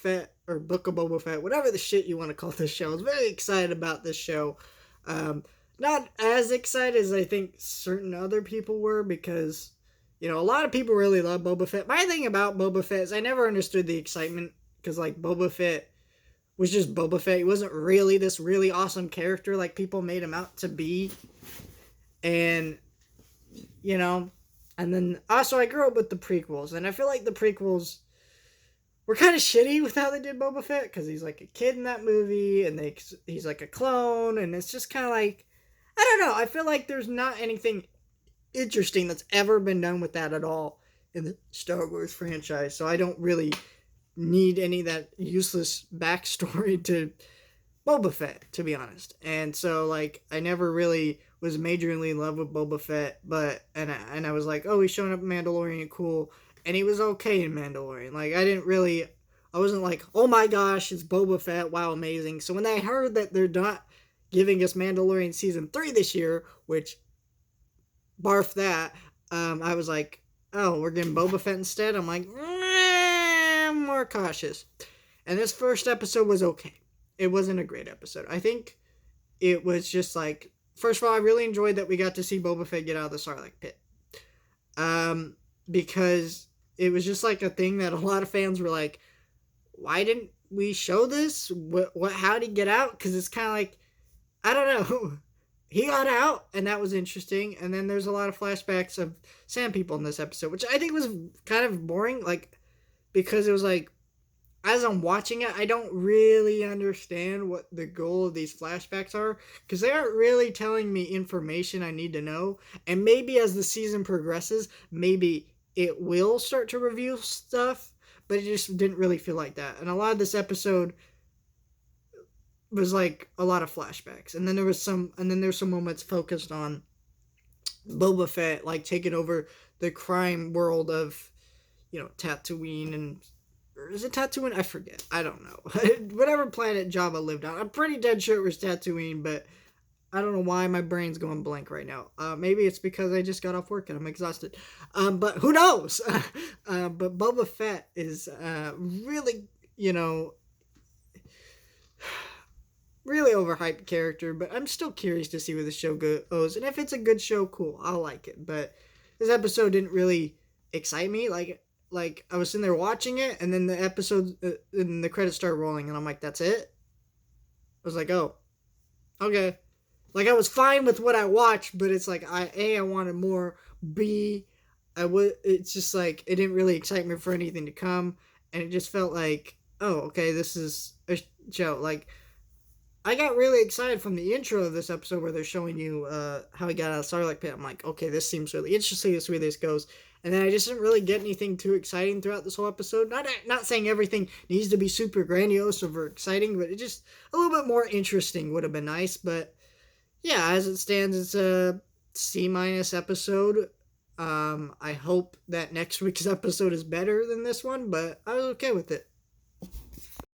Fett, or Book of Boba Fett, whatever the shit you want to call this show. I was very excited about this show. Not as excited as I think certain other people were, because, you know, a lot of people really love Boba Fett. My thing about Boba Fett is I never understood the excitement, because, like, Boba Fett was just Boba Fett. He wasn't really this really awesome character like people made him out to be. And, you know, and then also I grew up with the prequels, and I feel like the prequels were kind of shitty with how they did Boba Fett, because he's like a kid in that movie, and he's like a clone, and it's just kind of like, I don't know, I feel like there's not anything interesting that's ever been done with that at all in the Star Wars franchise, so I don't really need any of that useless backstory to Boba Fett, to be honest. And so, like, I never really was majorly in love with Boba Fett, but, and I was like, oh, he's showing up in Mandalorian, cool, and he was okay in Mandalorian. Like, I wasn't like, oh my gosh, it's Boba Fett, wow, amazing. So when I heard that they're not giving us Mandalorian Season 3 this year, which, barf that, I was like, oh, we're getting Boba Fett instead? I'm like, I'm more cautious. And this first episode was okay. It wasn't a great episode. I think it was just like, first of all, I really enjoyed that we got to see Boba Fett get out of the Sarlacc pit. Because it was just like a thing that a lot of fans were like, why didn't we show this? How did he get out? Because it's kind of like, I don't know. He got out, and that was interesting. And then there's a lot of flashbacks of Sand People in this episode, which I think was kind of boring, like, because it was like, as I'm watching it, I don't really understand what the goal of these flashbacks are, because they aren't really telling me information I need to know. And maybe as the season progresses, maybe it will start to reveal stuff, but it just didn't really feel like that. And a lot of this episode was like a lot of flashbacks, and then there's some moments focused on Boba Fett, like, taking over the crime world of, you know, Tatooine, and, or is it Tatooine? I forget. I don't know. Whatever planet Jabba lived on. I'm pretty dead sure it was Tatooine, but I don't know why my brain's going blank right now. Maybe it's because I just got off work and I'm exhausted. But who knows? But Boba Fett is really, you know, really overhyped character, but I'm still curious to see where the show goes. And if it's a good show, cool, I'll like it. But this episode didn't really excite me. Like I was sitting there watching it, and then the episode, and the credits started rolling, and I'm like, that's it? I was like, oh, okay. Like, I was fine with what I watched, but it's like, I wanted more. B, it's just like, it didn't really excite me for anything to come, and it just felt like, oh, okay, this is a show. Like, I got really excited from the intro of this episode where they're showing you how he got out of the Sarlacc pit. I'm like, okay, this seems really interesting to see where this goes. And then I just didn't really get anything too exciting throughout this whole episode. Not saying everything needs to be super grandiose or exciting, but it just a little bit more interesting would have been nice. But yeah, as it stands, it's a C- episode. I hope that next week's episode is better than this one, but I was okay with it.